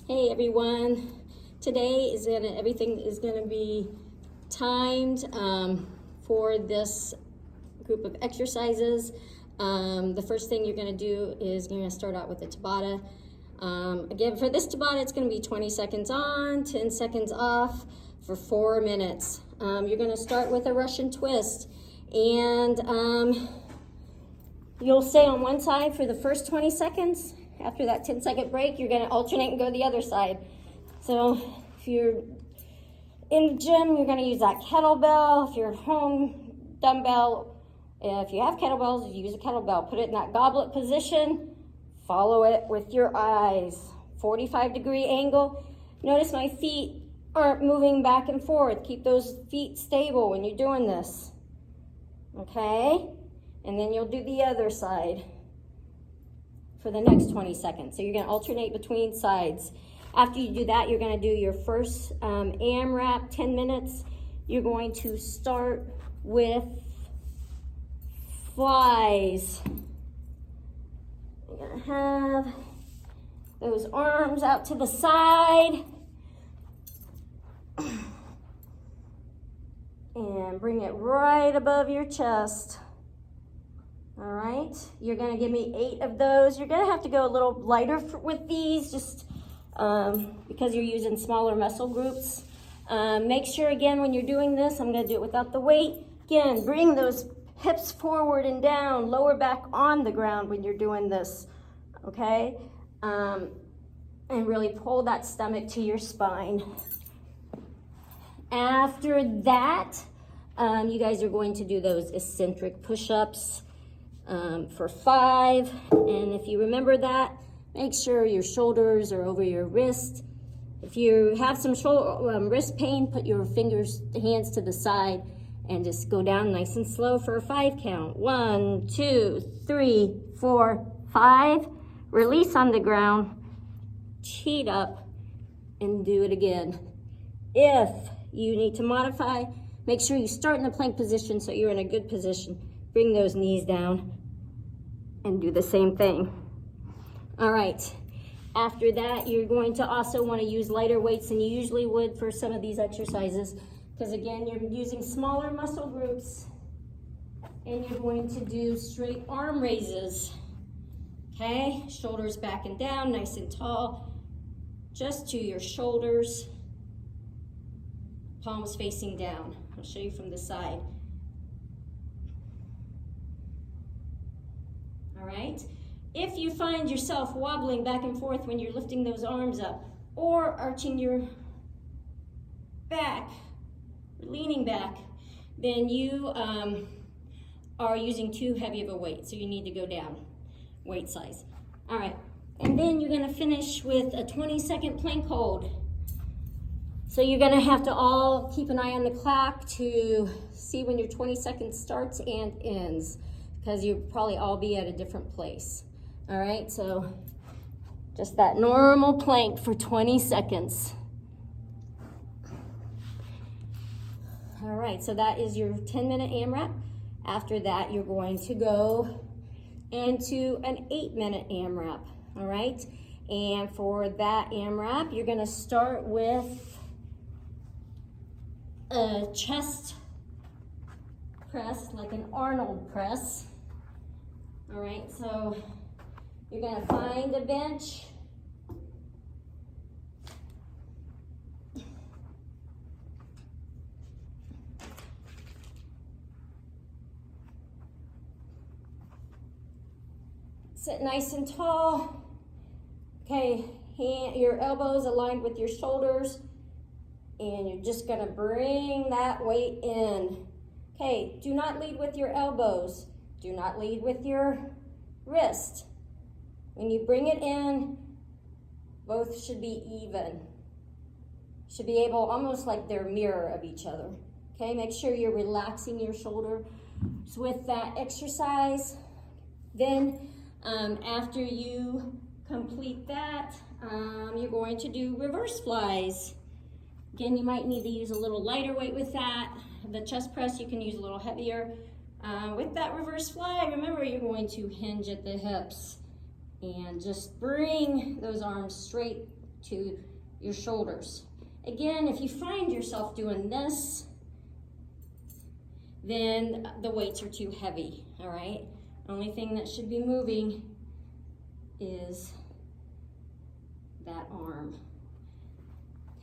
Hey everyone, today everything is gonna be timed for this group of exercises. The first thing you're gonna do is you're gonna start out with the Tabata. Again, for this Tabata, it's gonna be 20 seconds on, 10 seconds off for 4 minutes. You're gonna start with a Russian twist, and you'll stay on one side for the first 20 seconds. After that 10-second break, you're gonna alternate and go the other side. So if you're in the gym, you're gonna use that kettlebell. If you're at home, dumbbell. If you have kettlebells, you use a kettlebell. Put it in that goblet position. Follow it with your eyes. 45-degree angle. Notice my feet aren't moving back and forth. Keep those feet stable when you're doing this. Okay? And then you'll do the other side for the next 20 seconds. So you're gonna alternate between sides. After you do that, you're gonna do your first AMRAP, 10 minutes. You're going to start with flies. You're gonna have those arms out to the side. And bring it right above your chest. All right, you're gonna give me 8 of those. You're gonna have to go a little lighter with these, just because you're using smaller muscle groups. Make sure, again, when you're doing this, I'm gonna do it without the weight. Again, bring those hips forward and down, lower back on the ground when you're doing this, okay? And really pull that stomach to your spine. After that, you guys are going to do those eccentric push-ups. For 5, and if you remember that, make sure your shoulders are over your wrist. If you have some wrist pain, put your hands to the side and just go down nice and slow for a 5 count. 1, 2, 3, 4, 5. Release on the ground, cheat up, and do it again. If you need to modify, make sure you start in the plank position so you're in a good position. Bring those knees down and do the same thing. All right, after that, you're going to also want to use lighter weights than you usually would for some of these exercises, because again, you're using smaller muscle groups, and you're going to do straight arm raises. Okay, shoulders back and down, nice and tall, just to your shoulders, palms facing down. I'll show you from the side. All right, if you find yourself wobbling back and forth when you're lifting those arms up or arching your back, leaning back, then you are using too heavy of a weight, so you need to go down weight size. All right, and then you're gonna finish with a 20-second plank hold. So you're gonna have to all keep an eye on the clock to see when your 20 seconds starts and ends, because you'll probably all be at a different place. All right, so just that normal plank for 20 seconds. All right, so that is your 10-minute AMRAP. After that, you're going to go into an 8-minute AMRAP, all right? And for that AMRAP, you're gonna start with a chest press, like an Arnold press. All right, so you're gonna find a bench. Sit nice and tall. Okay, your elbows aligned with your shoulders, and you're just gonna bring that weight in. Okay, do not lead with your elbows. Do not lead with your wrist. When you bring it in, both should be even. Should be able, almost like they're a mirror of each other. Okay, make sure you're relaxing your shoulders with that exercise. Then, after you complete that, you're going to do reverse flies. Again, you might need to use a little lighter weight with that. The chest press, you can use a little heavier. With that reverse fly, remember you're going to hinge at the hips and just bring those arms straight to your shoulders. Again, if you find yourself doing this, then the weights are too heavy, all right? Only thing that should be moving is that arm.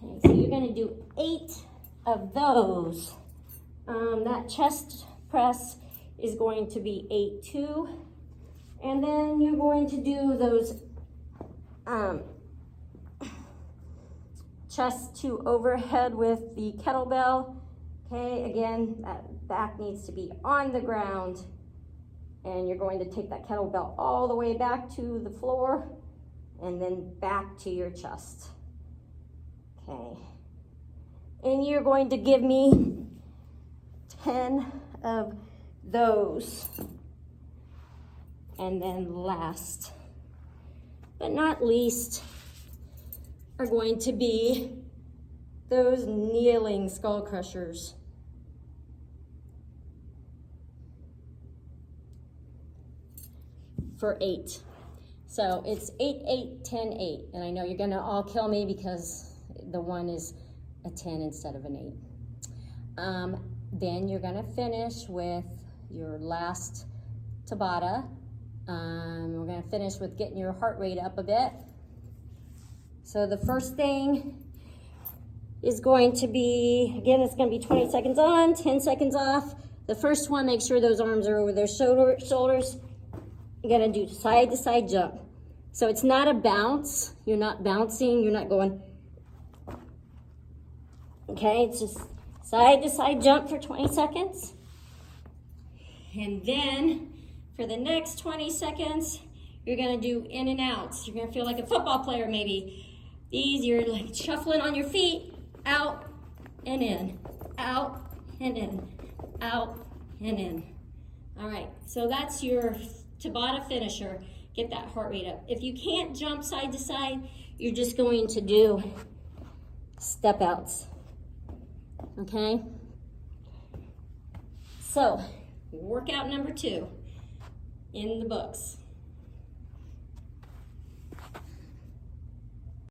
Okay, so you're gonna do 8 of those. That chest press is going to be 8 too. And then you're going to do those chest to overhead with the kettlebell. Okay, again, that back needs to be on the ground. And you're going to take that kettlebell all the way back to the floor and then back to your chest. Okay. And you're going to give me 10 of those. And then last but not least are going to be those kneeling skull crushers. For 8. So it's 8, 8, 10, 8. And I know you're gonna all kill me because the one is a 10 instead of an 8. Then you're gonna finish with your last Tabata. We're gonna finish with getting your heart rate up a bit. So the first thing is going to be, again, it's gonna be 20 seconds on, 10 seconds off. The first one, make sure those arms are over their shoulders. You're gonna do side to side jump. So it's not a bounce. You're not bouncing, you're not going. Okay, it's just side to side jump for 20 seconds. And then for the next 20 seconds, you're gonna do in and outs. You're gonna feel like a football player maybe. These, you're like shuffling on your feet, out and in, out and in, out and in. All right, so that's your Tabata finisher. Get that heart rate up. If you can't jump side to side, you're just going to do step outs. Okay? So, workout number 2 in the books.